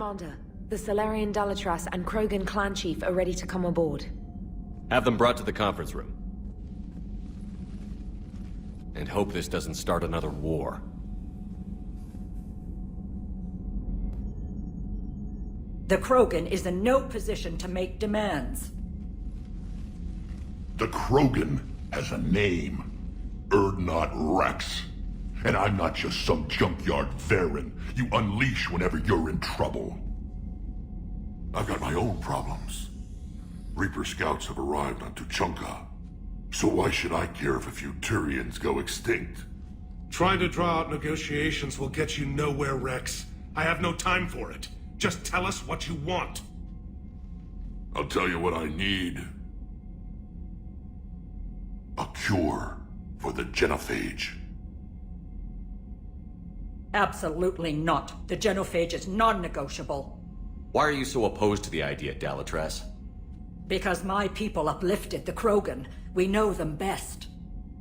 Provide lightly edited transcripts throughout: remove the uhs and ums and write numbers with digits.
Commander. The Solarian Dalatras and Krogan clan chief are ready to come aboard. Have them brought to the conference room. And hope this doesn't start another war. The Krogan is in no position to make demands. The Krogan has a name. Urdnot Rex. And I'm not just some junkyard Varen you unleash whenever you're in trouble. I've got my own problems. Reaper scouts have arrived on Tuchanka. So why should I care if a few Turians go extinct? Trying to draw out negotiations will get you nowhere, Rex. I have no time for it. Just tell us what you want. I'll tell you what I need. A cure for the genophage. Absolutely not. The genophage is non-negotiable. Why are you so opposed to the idea, Dalatras? Because my people uplifted the Krogan. We know them best.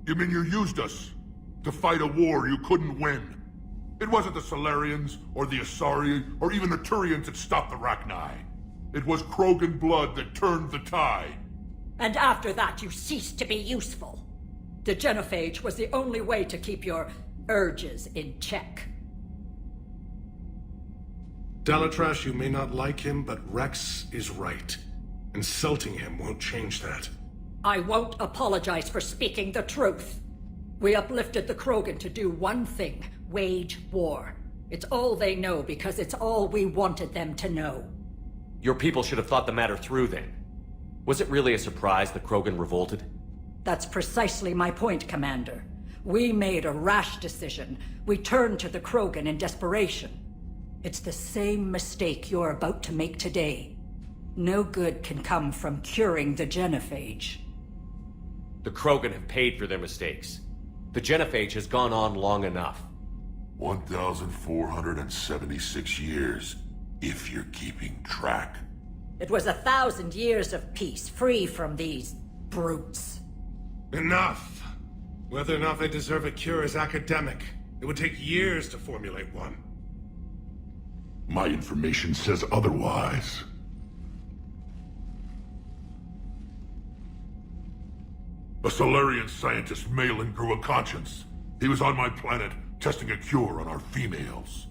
You mean you used us to fight a war you couldn't win? It wasn't the Solarians, or the Asari, or even the Turians that stopped the Rachni. It was Krogan blood that turned the tide. And after that, you ceased to be useful. The genophage was the only way to keep your urges in check. Dalatras, you may not like him, but Rex is right. Insulting him won't change that. I won't apologize for speaking the truth. We uplifted the Krogan to do one thing, wage war. It's all they know because it's all we wanted them to know. Your people should have thought the matter through then. Was it really a surprise the Krogan revolted? That's precisely my point, Commander. We made a rash decision. We turned to the Krogan in desperation. It's the same mistake you're about to make today. No good can come from curing the genophage. The Krogan have paid for their mistakes. The genophage has gone on long enough. 1,476 years, if you're keeping track. It was 1,000 years of peace, free from these brutes. Enough! Whether or not they deserve a cure is academic. It would take years to formulate one. My information says otherwise. A Solarian scientist, Malin, grew a conscience. He was on my planet, testing a cure on our females.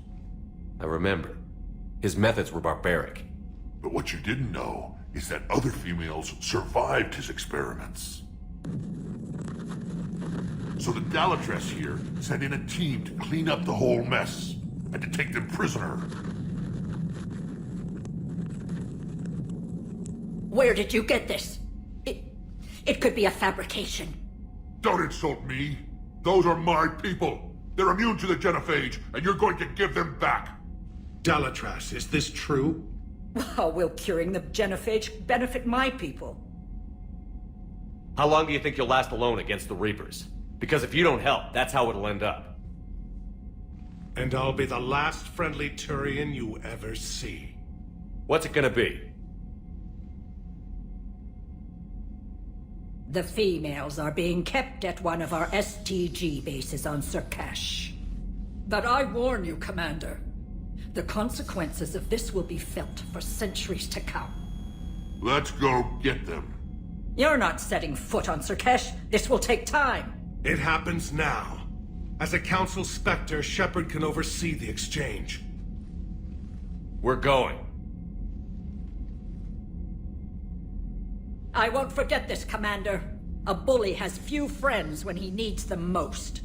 I remember. His methods were barbaric. But what you didn't know is that other females survived his experiments. So the Dalatras here sent in a team to clean up the whole mess, and to take them prisoner. Where did you get this? It could be a fabrication. Don't insult me. Those are my people. They're immune to the genophage, and you're going to give them back. Dalatras, is this true? How will curing the genophage benefit my people? How long do you think you'll last alone against the Reapers? Because if you don't help, that's how it'll end up. And I'll be the last friendly Turian you ever see. What's it gonna be? The females are being kept at one of our STG bases on Surkash. But I warn you, Commander. The consequences of this will be felt for centuries to come. Let's go get them. You're not setting foot on Surkash. This will take time. It happens now. As a Council Spectre, Shepard can oversee the exchange. We're going. I won't forget this, Commander. A bully has few friends when he needs them most.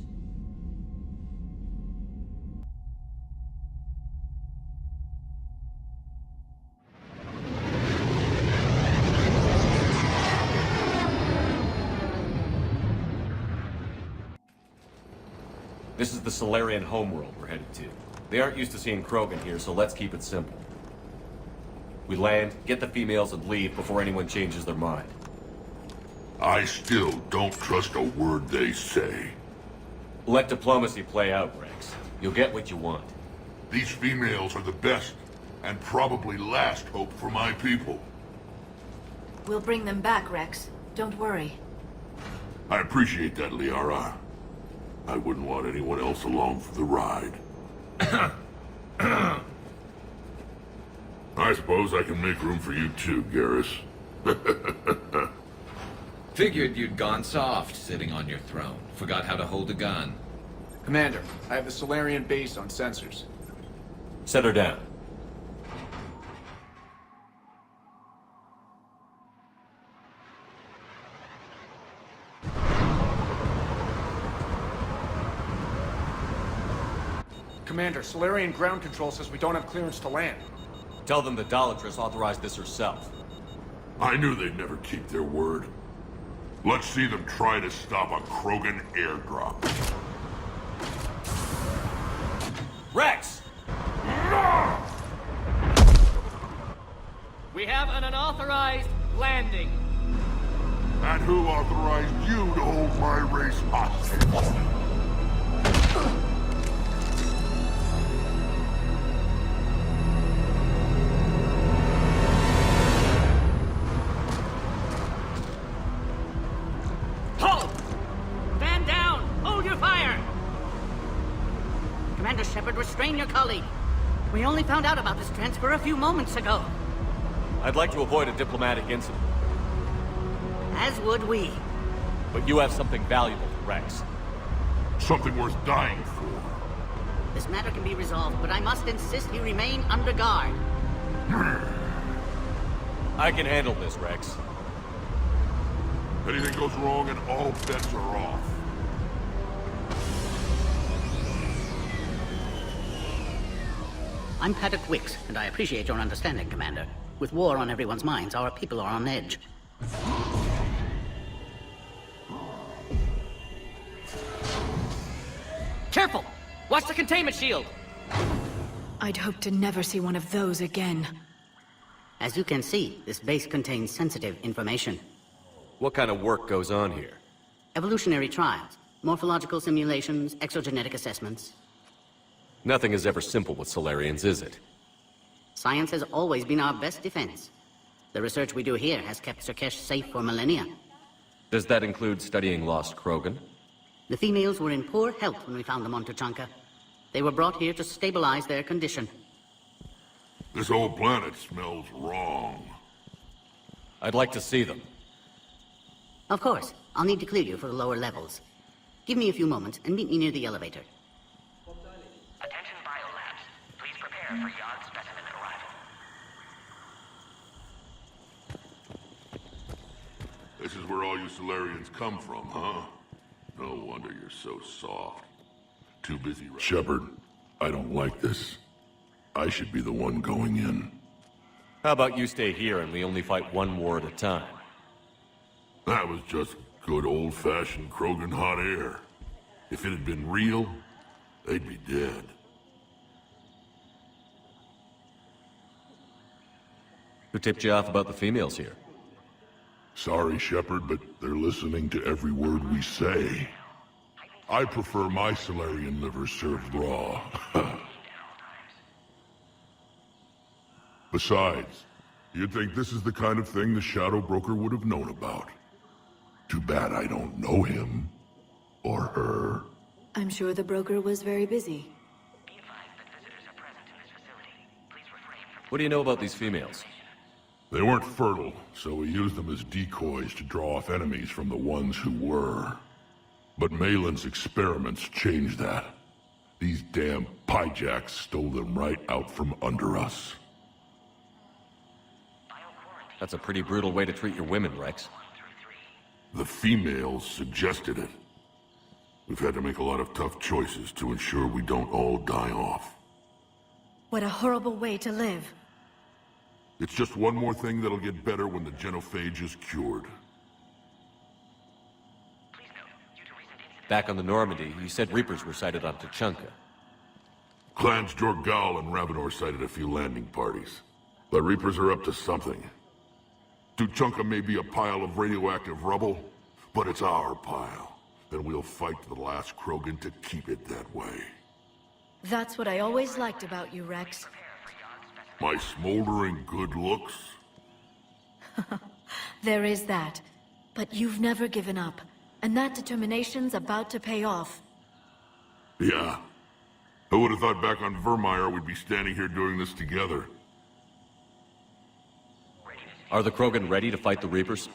This is the Solarian homeworld we're headed to. They aren't used to seeing Krogan here, so let's keep it simple. We land, get the females, and leave before anyone changes their mind. I still don't trust a word they say. Let diplomacy play out, Rex. You'll get what you want. These females are the best, and probably last hope for my people. We'll bring them back, Rex. Don't worry. I appreciate that, Liara. I wouldn't want anyone else along for the ride. I suppose I can make room for you too, Garrus. Figured you'd gone soft, sitting on your throne. Forgot how to hold a gun. Commander, I have the Solarian base on sensors. Set her down. Commander, Solarian ground control says we don't have clearance to land. Tell them the Dolatress authorized this herself. I knew they'd never keep their word. Let's see them try to stop a Krogan airdrop. Rex! We have an unauthorized landing. And who authorized you to hold my race hostage? Halt! Stand down! Hold your fire! Commander Shepard, restrain your colleague. We only found out about this transfer a few moments ago. I'd like to avoid a diplomatic incident, As would we. but you have something valuable to Rex. Something worth dying for. This matter can be resolved, but I must insist you remain under guard. I can handle this, Rex. Anything goes wrong and all bets are off. I'm Paddock Wicks, and I appreciate your understanding, Commander. With war on everyone's minds, our people are on edge. Careful! Watch the containment shield! I'd hoped to never see one of those again. As you can see, this base contains sensitive information. What kind of work goes on here? Evolutionary trials, morphological simulations, exogenetic assessments. Nothing is ever simple with Solarians, is it? Science has always been our best defense. The research we do here has kept Surkesh safe for millennia. Does that include studying lost Krogan? The females were in poor health when we found them on Tuchanka. They were brought here to stabilize their condition. This whole planet smells wrong. I'd like to see them. Of course, I'll need to clear you for the lower levels. Give me a few moments and meet me near the elevator. Attention biolabs. Please prepare for yard specimen arrival. This is where all you Solarians come from, huh? No wonder you're so soft. Too busy. Shepard, I don't like this. I should be the one going in. How about you stay here and we only fight one war at a time? That was just good old-fashioned Krogan hot air. If it had been real, they'd be dead. Who tipped you off about the females here? Sorry, Shepard, but they're listening to every word we say. I prefer my Solarian liver served raw. Besides, you'd think this is the kind of thing the Shadow Broker would have known about. Too bad I don't know him. Or her. I'm sure the broker was very busy. Be advised that visitors are present in this facility. Please refrain from... What do you know about these females? They weren't fertile, so we used them as decoys to draw off enemies from the ones who were. But Malin's experiments changed that. These damn pyjacks stole them right out from under us. That's a pretty brutal way to treat your women, Rex. The females suggested it. We've had to make a lot of tough choices to ensure we don't all die off. What a horrible way to live. It's just one more thing that'll get better when the genophage is cured. Back on the Normandy, you said Reapers were sighted on Tuchanka. Clans Jorgal and Ravenor sighted a few landing parties. The Reapers are up to something. Tuchanka may be a pile of radioactive rubble, but it's our pile. And we'll fight to the last Krogan to keep it that way. That's what I always liked about you, Rex. My smoldering good looks? There is that. But you've never given up. And that determination's about to pay off. Yeah. I would have thought back on Vermeer we'd be standing here doing this together. Are the Krogan ready to fight the Reapers?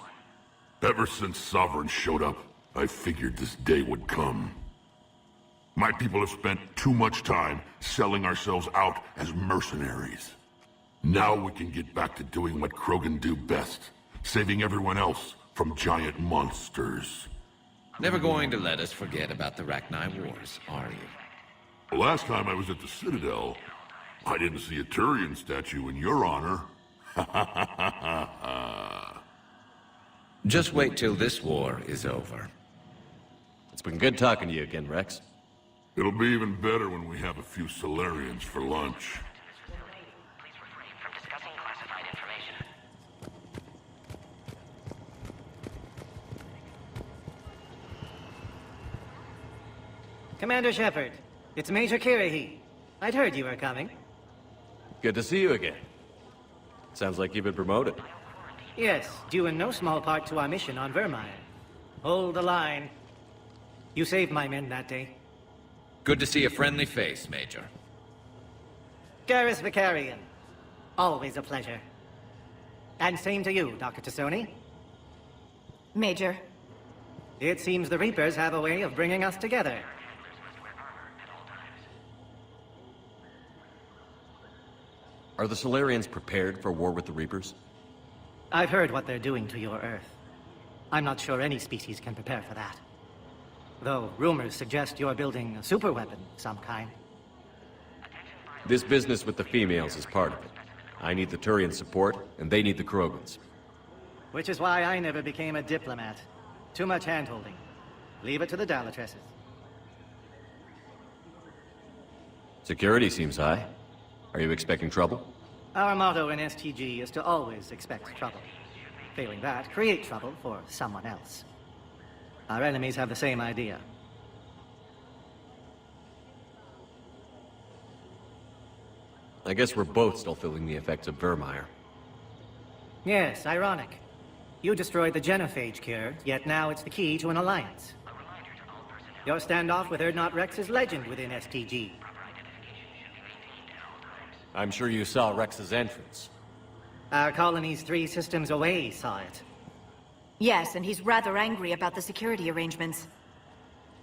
Ever since Sovereign showed up, I figured this day would come. My people have spent too much time selling ourselves out as mercenaries. Now we can get back to doing what Krogan do best, saving everyone else from giant monsters. Never going to let us forget about the Rachni Wars, are you? The last time I was at the Citadel, I didn't see a Turian statue in your honor. Just wait till this war is over. It's been good talking to you again, Rex. It'll be even better when we have a few Solarians for lunch. Please refrain from discussing classified information. Commander Shepard, it's Major Kirahi. I'd heard you were coming. Good to see you again. Sounds like you've been promoted. Yes, due in no small part to our mission on Vermire. Hold the line. You saved my men that day. Good to see a friendly face, Major. Garrus Vicarian. Always a pleasure. And same to you, Dr. Tassoni. Major. It seems the Reapers have a way of bringing us together. Are the Solarians prepared for war with the Reapers? I've heard what they're doing to your Earth. I'm not sure any species can prepare for that. Though rumors suggest you're building a superweapon of some kind. This business with the females is part of it. I need the Turian support, and they need the Krogans. Which is why I never became a diplomat. Too much hand-holding. Leave it to the Dalatresses. Security seems high. Are you expecting trouble? Our motto in STG is to always expect trouble. Failing that, create trouble for someone else. Our enemies have the same idea. I guess we're both still feeling the effects of Vermire. Yes, ironic. You destroyed the genophage cure, yet now it's the key to an alliance. Your standoff with Erdnot Rex is legend within STG. I'm sure you saw Rex's entrance. Our colonies 3 systems away saw it. Yes, and he's rather angry about the security arrangements.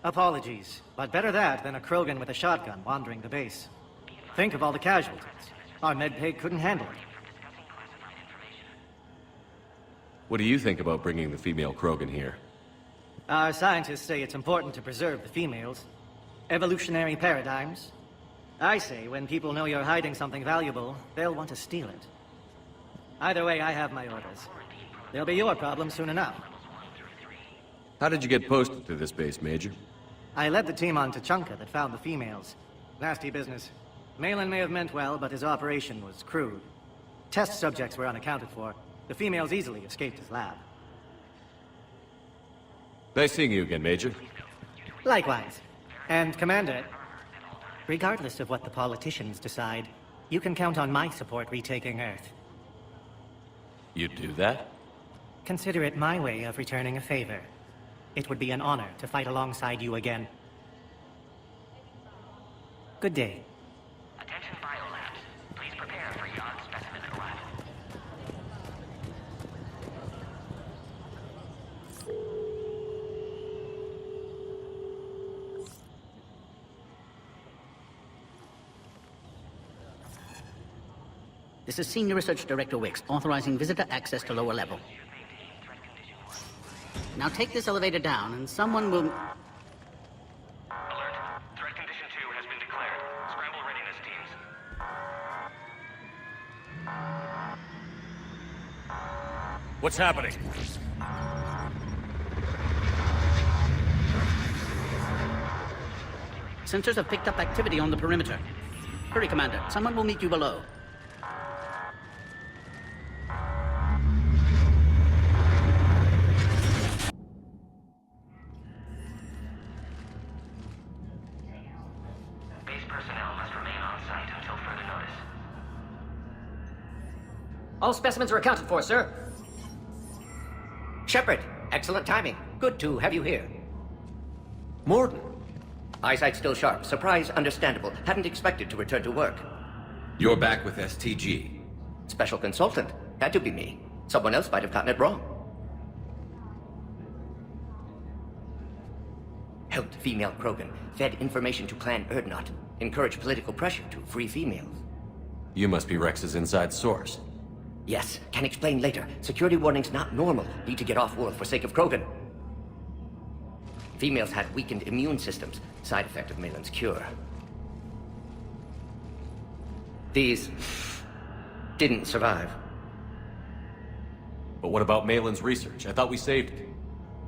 Apologies, but better that than a Krogan with a shotgun wandering the base. Think of all the casualties. Our medpay couldn't handle it. What do you think about bringing the female Krogan here? Our scientists say it's important to preserve the females. Evolutionary paradigms. I say when people know you're hiding something valuable, they'll want to steal it. Either way, I have my orders. They'll be your problem soon enough. How did you get posted to this base, Major? I led the team on Tachanka that found the females. Nasty business. Malin may have meant well, but his operation was crude. Test subjects were unaccounted for. The females easily escaped his lab. Nice seeing you again, Major. Likewise. And Commander, regardless of what the politicians decide, you can count on my support retaking Earth. You'd do that? Consider it my way of returning a favor. It would be an honor to fight alongside you again. Good day. Attention biolabs. Please prepare for yard specimen arrival. This is Senior Research Director Wicks, authorizing visitor access to lower level. Now take this elevator down, and someone will... Alert. Threat condition 2 has been declared. Scramble readiness teams. What's happening? Sensors have picked up activity on the perimeter. Hurry, Commander. Someone will meet you below. Base personnel must remain on site until further notice. All specimens are accounted for, sir. Shepard, excellent timing. Good to have you here. Morden. Eyesight still sharp. Surprise understandable. Hadn't expected to return to work. You're back with STG. Special consultant. Had to be me. Someone else might have gotten it wrong. Helped female Krogan, fed information to Clan Erdnot, encouraged political pressure to free females. You must be Rex's inside source. Yes, can explain later. Security warnings not normal. Need to get off-world for sake of Krogan. Females had weakened immune systems, side effect of Malin's cure. These didn't survive. But what about Malin's research? I thought we saved it.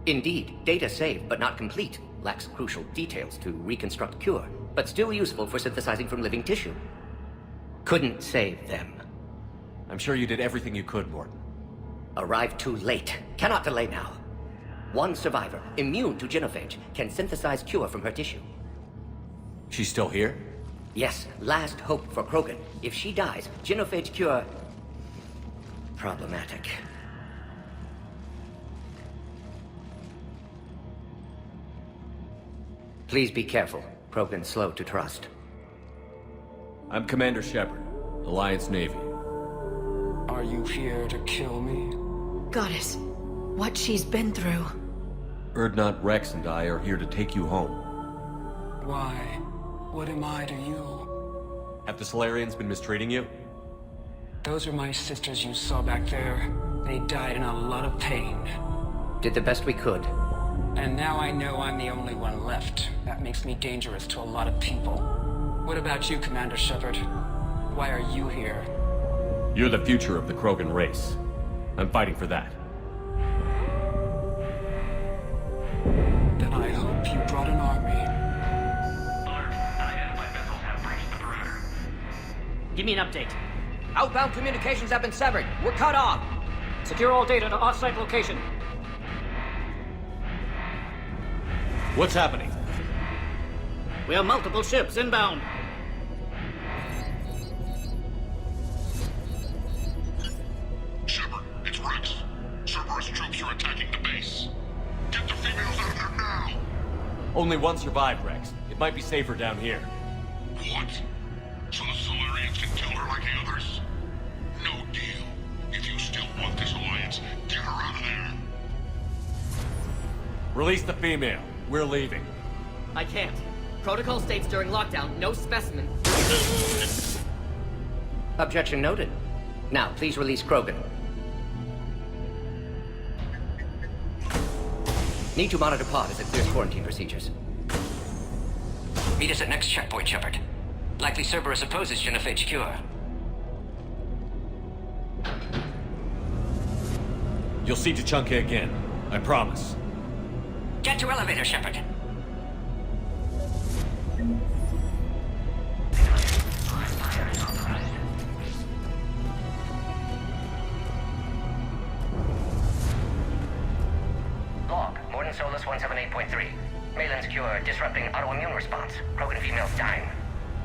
Indeed, data saved, but not complete. Lacks crucial details to reconstruct cure, but still useful for synthesizing from living tissue. Couldn't save them. I'm sure you did everything you could, Morton. Arrived too late. Cannot delay now. One survivor, immune to genophage, can synthesize cure from her tissue. She's still here? Yes, last hope for Krogan. If she dies, genophage cure... problematic. Please be careful. Krogan's slow to trust. I'm Commander Shepard, Alliance Navy. Are you here to kill me? Goddess, what she's been through. Erdnot, Rex, and I are here to take you home. Why? What am I to you? Have the Solarians been mistreating you? Those are my sisters you saw back there. They died in a lot of pain. Did the best we could. And now I know I'm the only one left. That makes me dangerous to a lot of people. What about you, Commander Shepard? Why are you here? You're the future of the Krogan race. I'm fighting for that. Then I hope you brought an army. Alert. Unidentified vessels have breached the perimeter. Give me an update. Outbound communications have been severed. We're cut off. Secure all data to off-site location. What's happening? We have multiple ships inbound. Shepard, it's Rex. Cerberus troops are attacking the base. Get the females out of there now! Only one survived, Rex. It might be safer down here. What? So the Solarians can kill her like the others? No deal. If you still want this alliance, get her out of there. Release the female. We're leaving. I can't. Protocol states during lockdown, no specimen. Objection noted. Now, please release Krogan. Need to monitor pod as it clears quarantine procedures. Meet us at next checkpoint, Shepard. Likely Cerberus opposes genophage cure. You'll see Tachanka again. I promise. Get to elevator, Shepard. Log, Morton Solus 178.3. Malin's cure disrupting autoimmune response. Krogan females dying.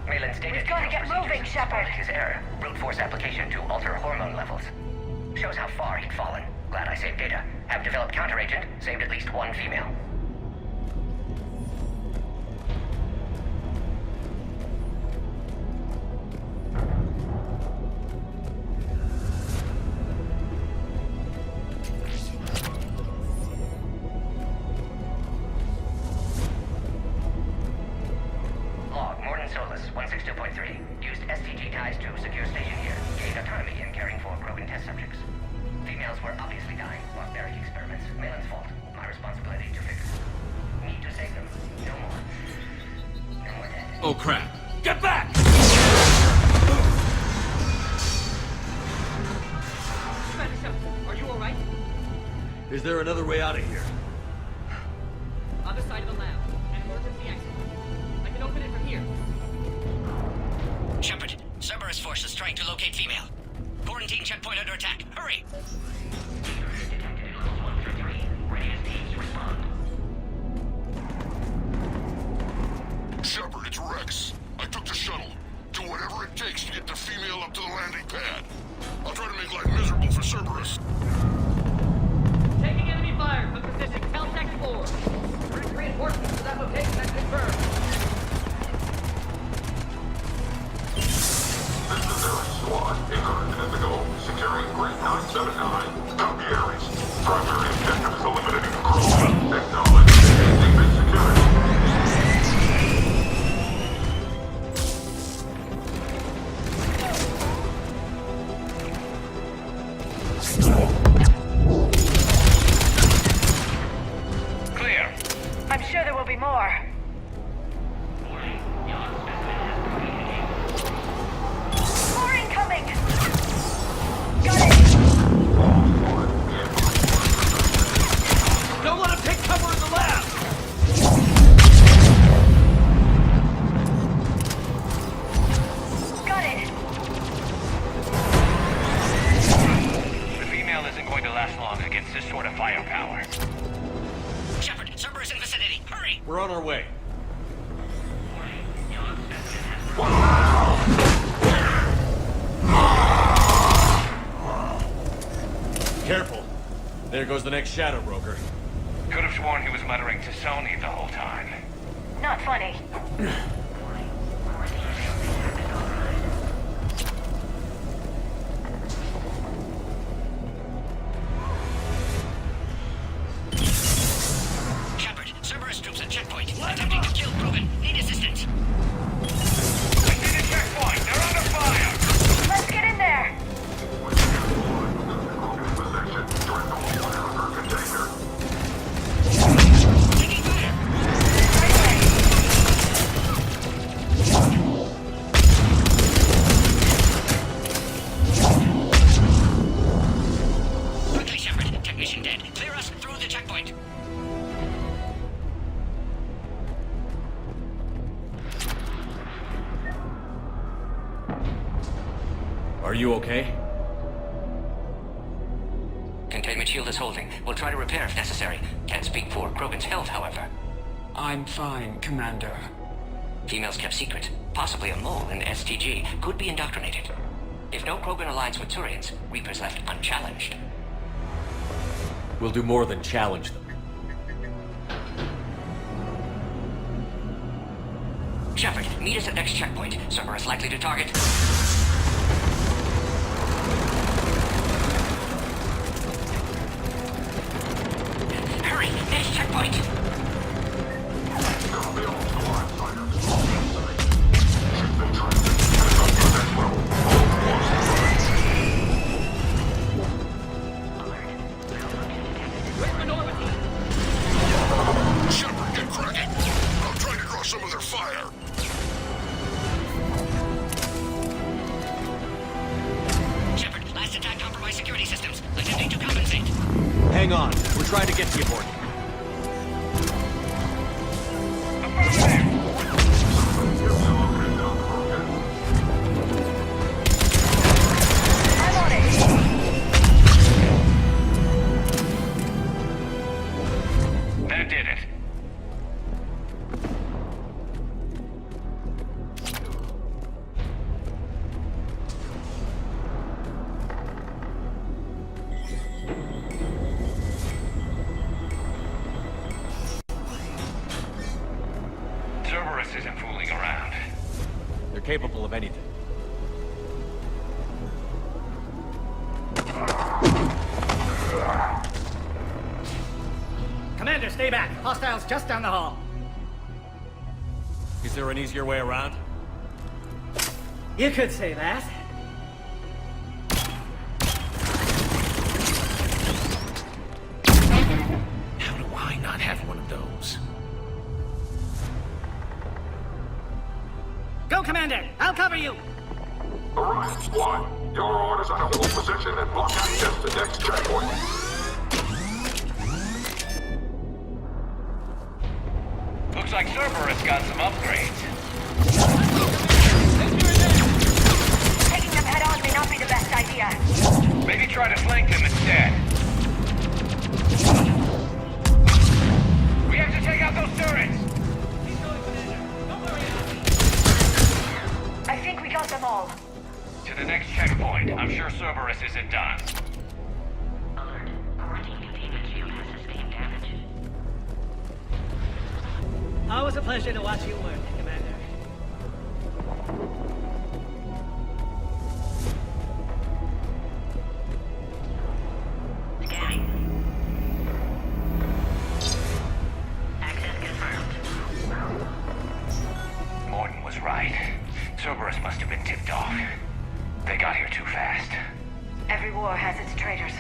Malin's data... We've got to get moving, Shepard. His error. Brute force application to alter hormone levels. Shows how far he'd fallen. Glad I saved data. Have developed counteragent. Saved at least one female. Log, Morton Solus 162.3. Used STG ties to secure station here. Gained autonomy in caring for Krogan test subjects. Females were obviously dying. Barbaric experiments. Malin's fault. My responsibility to fix. Need to save them. No more. No more dead. Oh, crap. Get back! Commander Shepard, are you alright? Is there another way out of here? Other side of the lab. An emergency exit. I can open it from here. Shepard, Cerberus forces trying to locate female. Quarantine checkpoint under attack. Hurry! Detected in levels 1 through 3. Radius teams respond. Shepard, it's Rex. I took the shuttle. Do whatever it takes to get the female up to the landing pad. I'll try to make life miserable for Cerberus. Taking enemy fire from position Caltech 4. Reinforcements to that location has confirmed. This is Zero Squad. 8 minutes ago, securing Grid 979. there goes the next shadow broker. Could have sworn he was muttering to Sony the whole time. Not funny. Shepard, Cerberus troops at checkpoint. Attempting to kill Krogan. Need assistance. I see the checkpoint! They're under fire! Let's get in there! Taking fire. Quickly, Shepard. Technician dead. Clear us through the checkpoint. Are you okay? Containment shield is holding. We'll try to repair if necessary. Can't speak for Krogan's health, however. I'm fine, Commander. Females kept secret. Possibly a mole in STG. Could be indoctrinated. If no Krogan aligns with Turians, Reapers left unchallenged. We'll do more than challenge them. Shepard, meet us at next checkpoint. Cerberus likely to target. Hurry! Next checkpoint! Shepard, get cracking! I'm trying to draw some of their fire! Shepard, last attack compromised security systems. Attempting to compensate. Hang on. We're trying to get to you, Morty. I'm on it! That did it. Cerberus isn't fooling around. They're capable of anything. Commander, stay back. Hostiles just down the hall. Is there an easier way around? You could say that. How do I not have one of those? Go, Commander! I'll cover you! Orion Squad, your orders are to hold position and block access to next checkpoint. Looks like Cerberus got some upgrades. Taking them head on may not be the best idea. Maybe try to flank them instead. We have to take out those turrets! I think we got them all. To the next checkpoint. I'm sure Cerberus isn't done. Alert. Quarantine containment shield has sustained damage. Always a pleasure to watch you work, Commander. Scanning. Access confirmed. Morton was right. Cerberus must have been tipped off. They got here too fast. Every war has its traitors.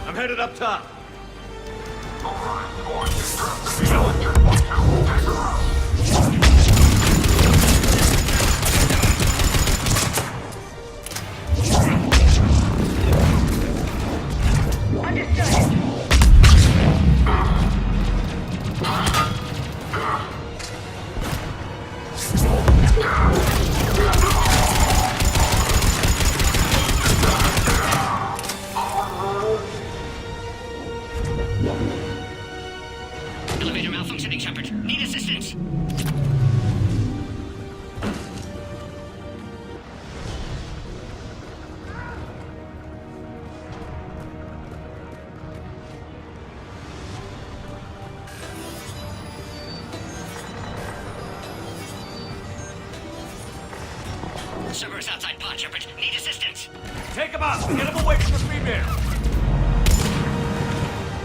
I'm headed up top. Servers outside pod, Shepard. Need assistance. Take him out! Get him away from the female!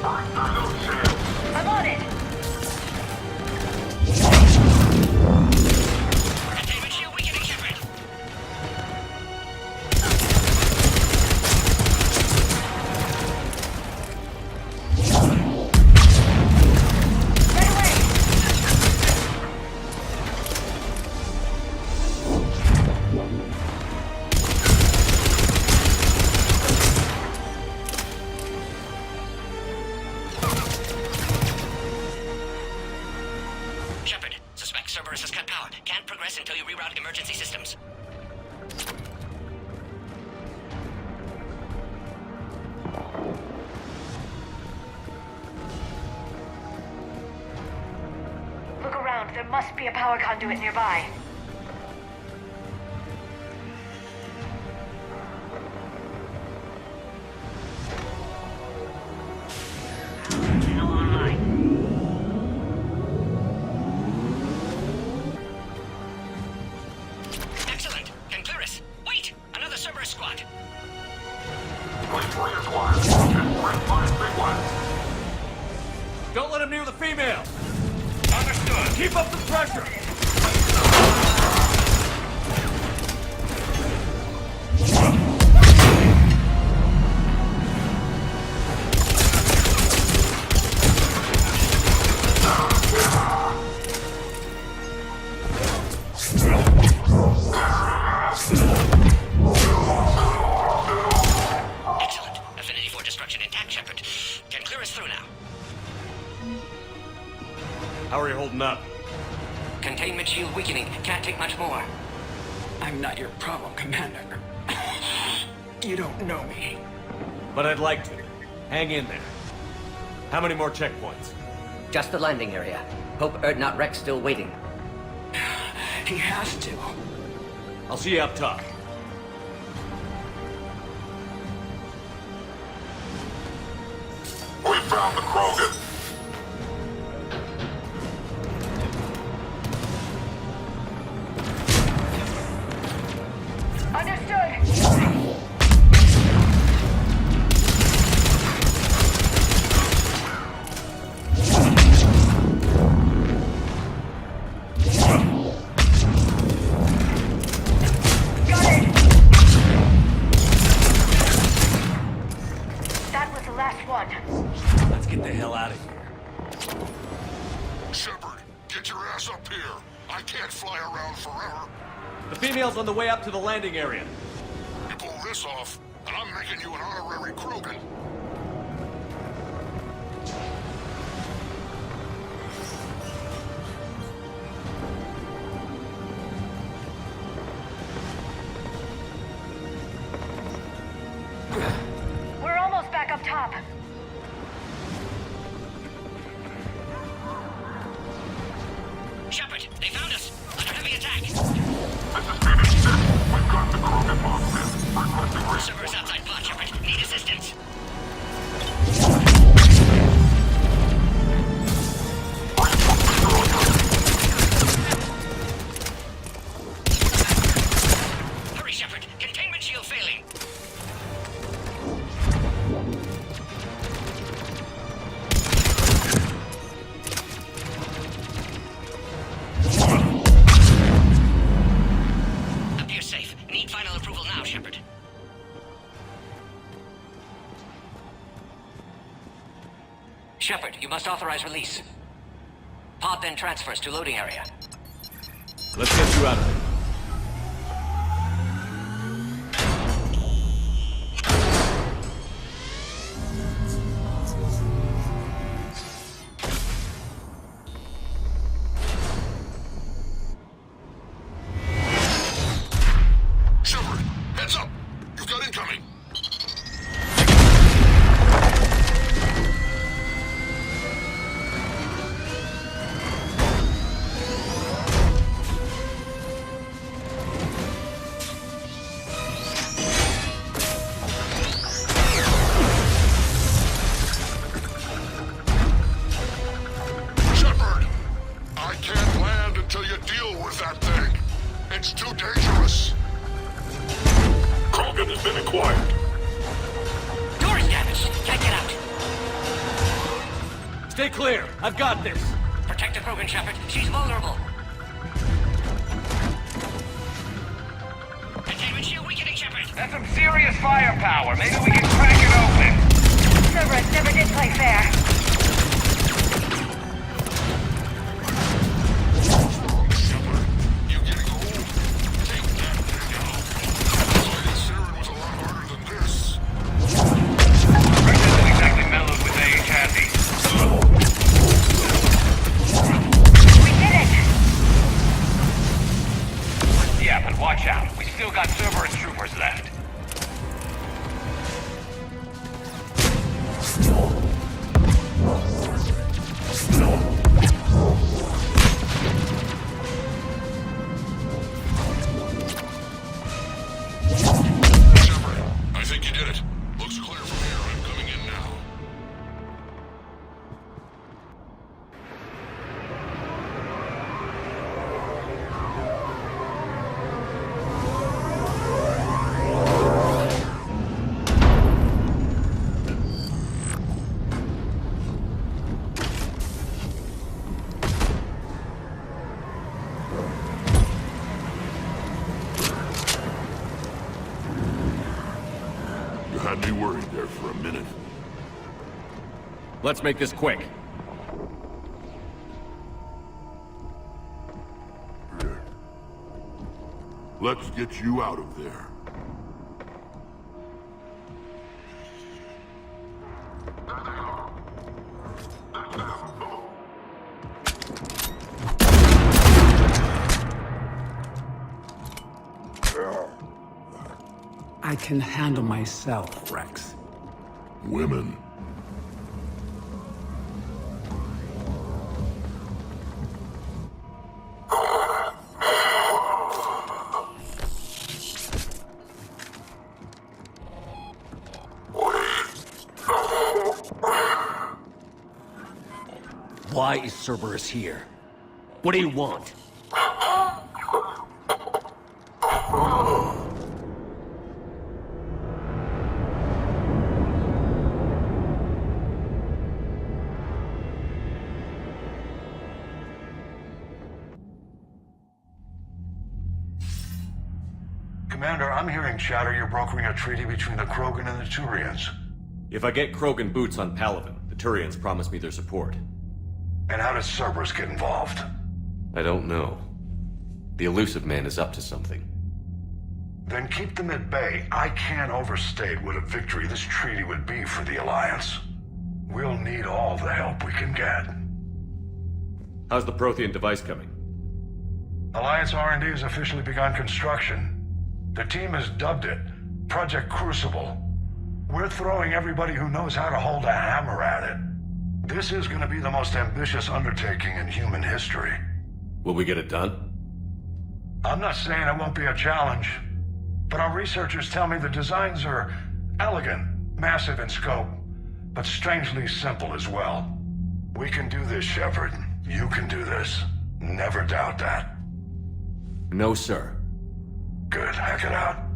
I'm on it! Containment shield weakening, Shepard. Get away! Shepard, suspect Cerberus has cut power. Can't progress until you reroute emergency systems. Look around. There must be a power conduit nearby. Channel online. Excellent. Can clear us. Wait! Another Cerberus squad. Don't let him near the female! Understood. Keep up the pressure! Excellent. Affinity for destruction intact, Shepard. Can clear us through now. How are you holding up? Containment shield weakening. Can't take much more. I'm not your problem, Commander. You don't know me. But I'd like to. Hang in there. How many more checkpoints? Just the landing area. Hope Erdnot Rex still waiting. He has to. I'll see you up top. We found the Krogan. Understood! Got it! That was the last one. Let's get the hell out of here. Shepard, get your ass up here. I can't fly around forever. The female's on the way up to the landing area. You pull this off, and I'm making you an honorary Krogan. We're almost back up top. Shepard, they found us. Under heavy attack. We've got the Krogan movement. Servers outside pod, Shepard. Need assistance. Hurry, Shepard. Containment shield failing. Appears safe. Need final approval now, Shepard. Shepard, you must authorize release. Pod then transfers to loading area. Let's get you out of there. Shepard, heads up. You've got incoming. Shepard, I can't land until you deal with that thing. It's too dangerous. Krogan has been acquired. Door is damaged. Can't get out. Stay clear. I've got this. Protect the Krogan, Shepard. She's vulnerable. Containment shield weakening, Shepard. That's some serious firepower. Maybe we can crack it open. Cerberus never did play fair. Watch out. We still got Cerberus troopers left. Shepard, I think you did it. Looks clear from here. I'm coming in now. Had me worried there for a minute. Let's make this quick. Let's get you out of there. I can handle myself, Rex. Women. Why is Cerberus here? What do you want? Commander, I'm hearing chatter you're brokering a treaty between the Krogan and the Turians. If I get Krogan boots on Palaven, the Turians promise me their support. And how does Cerberus get involved? I don't know. The Elusive Man is up to something. Then keep them at bay. I can't overstate what a victory this treaty would be for the Alliance. We'll need all the help we can get. How's the Prothean device coming? Alliance R&D has officially begun construction. The team has dubbed it Project Crucible. We're throwing everybody who knows how to hold a hammer at it. This is going to be the most ambitious undertaking in human history. Will we get it done? I'm not saying it won't be a challenge, but our researchers tell me the designs are elegant, massive in scope, but strangely simple as well. We can do this, Shepard. You can do this. Never doubt that. No, sir. Good. Hack it out.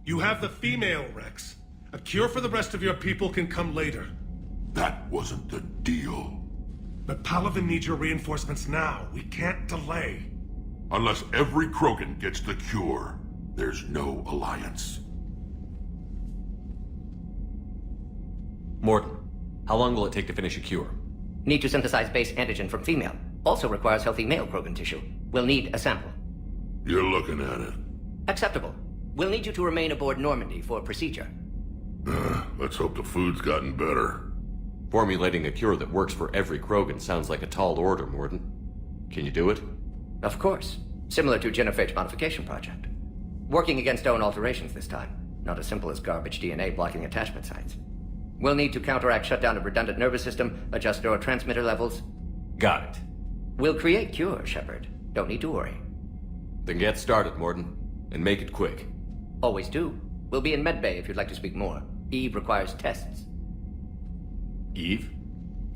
You have the female, Rex. A cure for the rest of your people can come later. That wasn't the deal. But Palaven needs your reinforcements now. We can't delay. Unless every Krogan gets the cure, there's no alliance. Morton, how long will it take to finish a cure? Need to synthesize base antigen from female. Also requires healthy male Krogan tissue. We'll need a sample. You're looking at it. Acceptable. We'll need you to remain aboard Normandy for procedure. Let's hope the food's gotten better. Formulating a cure that works for every Krogan sounds like a tall order, Morden. Can you do it? Of course. Similar to genophage modification project. Working against own alterations this time. Not as simple as garbage DNA blocking attachment sites. We'll need to counteract shutdown of redundant nervous system, adjust neurotransmitter levels. Got it. We'll create cure, Shepard. Don't need to worry. Then get started, Morden. And make it quick. Always do. We'll be in medbay if you'd like to speak more. Eve requires tests. Eve?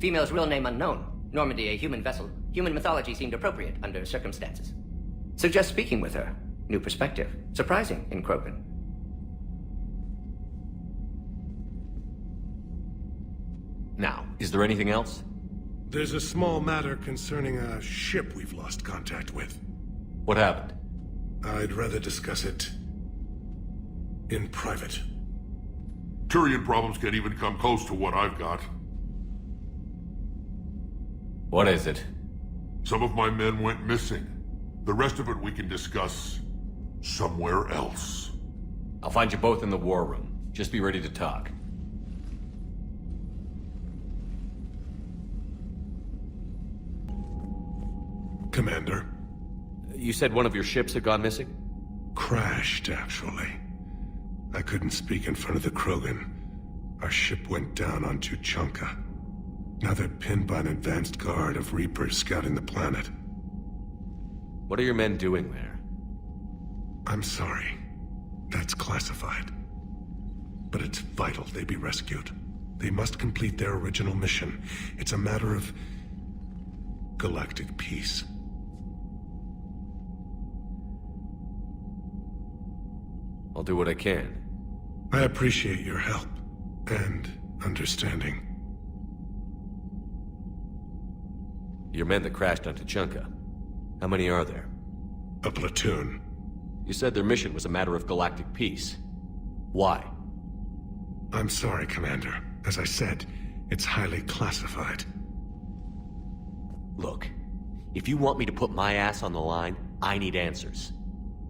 Female's real name unknown. Normandy a human vessel. Human mythology seemed appropriate under circumstances. Suggest speaking with her. New perspective. Surprising in Krogan. Now, is there anything else? There's a small matter concerning a ship we've lost contact with. What happened? I'd rather discuss it in private. Turian problems can't even come close to what I've got. What is it? Some of my men went missing. The rest of it we can discuss somewhere else. I'll find you both in the war room. Just be ready to talk. Commander. You said one of your ships had gone missing? Crashed, actually. I couldn't speak in front of the Krogan. Our ship went down on Tuchanka. Now they're pinned by an advanced guard of Reapers scouting the planet. What are your men doing there? I'm sorry. That's classified. But it's vital they be rescued. They must complete their original mission. It's a matter of galactic peace. I'll do what I can. I appreciate your help and understanding. Your men that crashed on Tuchanka. How many are there? A platoon. You said their mission was a matter of galactic peace. Why? I'm sorry, Commander. As I said, it's highly classified. Look, if you want me to put my ass on the line, I need answers.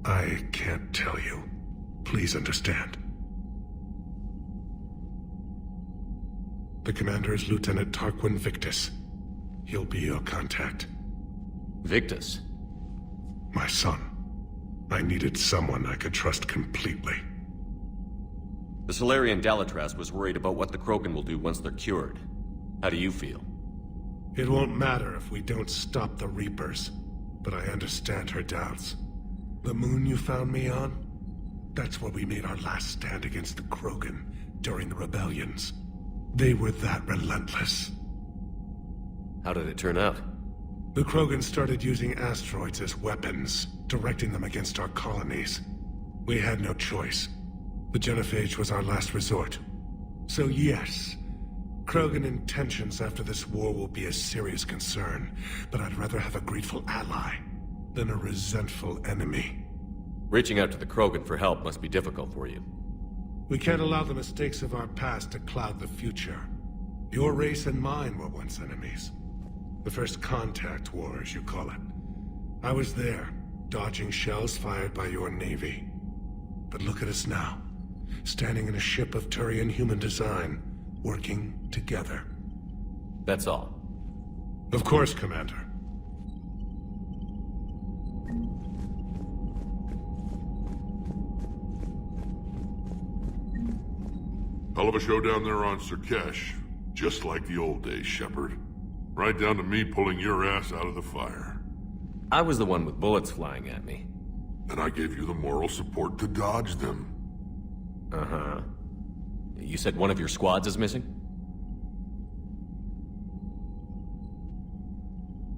I can't tell you. Please understand. The commander is Lieutenant Tarquin Victus. He'll be your contact. Victus? My son. I needed someone I could trust completely. The Salarian Dalatras was worried about what the Krogan will do once they're cured. How do you feel? It won't matter if we don't stop the Reapers, but I understand her doubts. The moon you found me on? That's where we made our last stand against the Krogan during the rebellions. They were that relentless. How did it turn out? The Krogan started using asteroids as weapons, directing them against our colonies. We had no choice. The genophage was our last resort. So yes, Krogan intentions after this war will be a serious concern, but I'd rather have a grateful ally than a resentful enemy. Reaching out to the Krogan for help must be difficult for you. We can't allow the mistakes of our past to cloud the future. Your race and mine were once enemies. The first contact war, as you call it. I was there, dodging shells fired by your navy. But look at us now, standing in a ship of Turian human design, working together. That's all. Of course, Commander. Hell of a show down there on Surkesh. Just like the old days, Shepard. Right down to me pulling your ass out of the fire. I was the one with bullets flying at me. And I gave you the moral support to dodge them. Uh-huh. You said one of your squads is missing?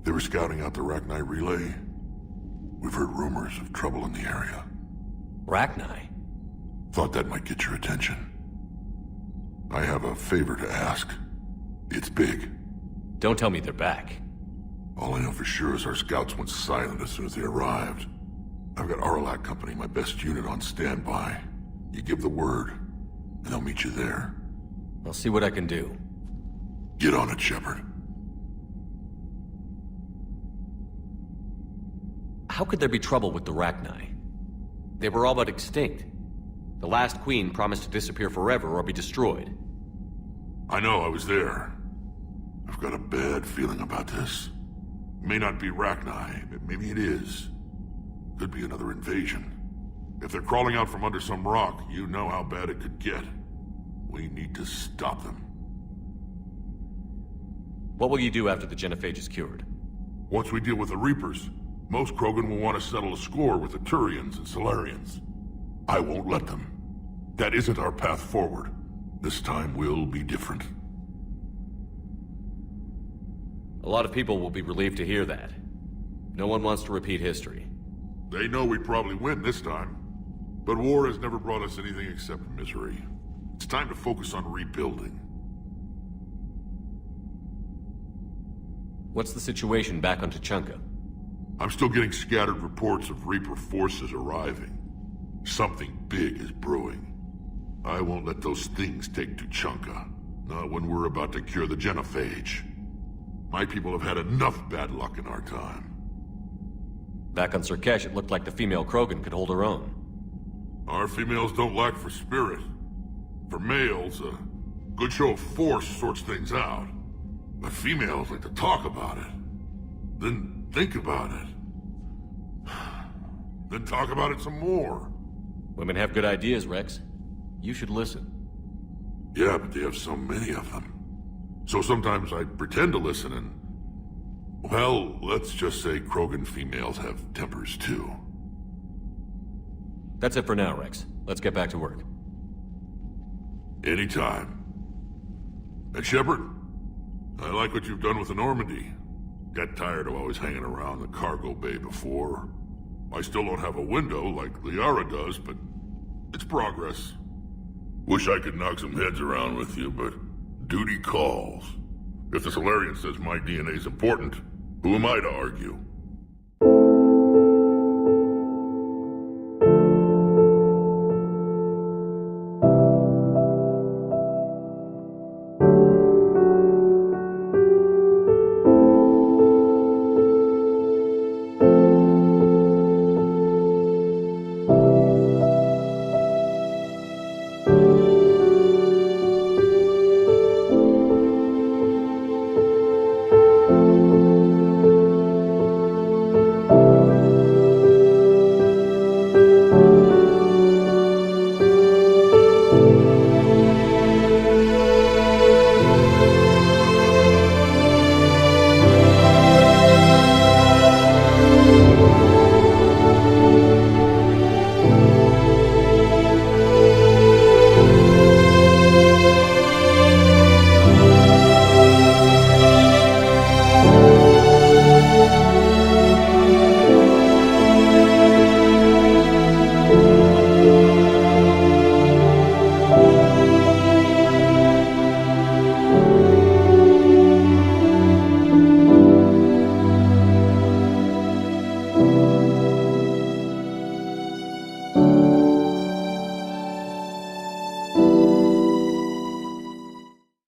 They were scouting out the Rachni relay. We've heard rumors of trouble in the area. Rachni? Thought that might get your attention. I have a favor to ask. It's big. Don't tell me they're back. All I know for sure is our scouts went silent as soon as they arrived. I've got Aralac Company, my best unit, on standby. You give the word, and they'll meet you there. I'll see what I can do. Get on it, Shepard. How could there be trouble with the Rachni? They were all but extinct. The last queen promised to disappear forever or be destroyed. I know, I was there. I've got a bad feeling about this. It may not be Rachni, but maybe it is. Could be another invasion. If they're crawling out from under some rock, you know how bad it could get. We need to stop them. What will you do after the genophage is cured? Once we deal with the Reapers, most Krogan will want to settle a score with the Turians and Solarians. I won't let them. That isn't our path forward. This time will be different. A lot of people will be relieved to hear that. No one wants to repeat history. They know we probably win this time. But war has never brought us anything except misery. It's time to focus on rebuilding. What's the situation back on Tuchanka? I'm still getting scattered reports of Reaper forces arriving. Something big is brewing. I won't let those things take Tuchanka. Not when we're about to cure the genophage. My people have had enough bad luck in our time. Back on Surkesh, it looked like the female Krogan could hold her own. Our females don't lack for spirit. For males, a good show of force sorts things out. But females like to talk about it. Then think about it. Then talk about it some more. Women have good ideas, Rex. You should listen. Yeah, but they have so many of them. So sometimes I pretend to listen and... Well, let's just say Krogan females have tempers too. That's it for now, Rex. Let's get back to work. Anytime. And Shepard, I like what you've done with the Normandy. Got tired of always hanging around the cargo bay before. I still don't have a window like Liara does, but it's progress. Wish I could knock some heads around with you, but duty calls. If the Solarian says my DNA's important, who am I to argue?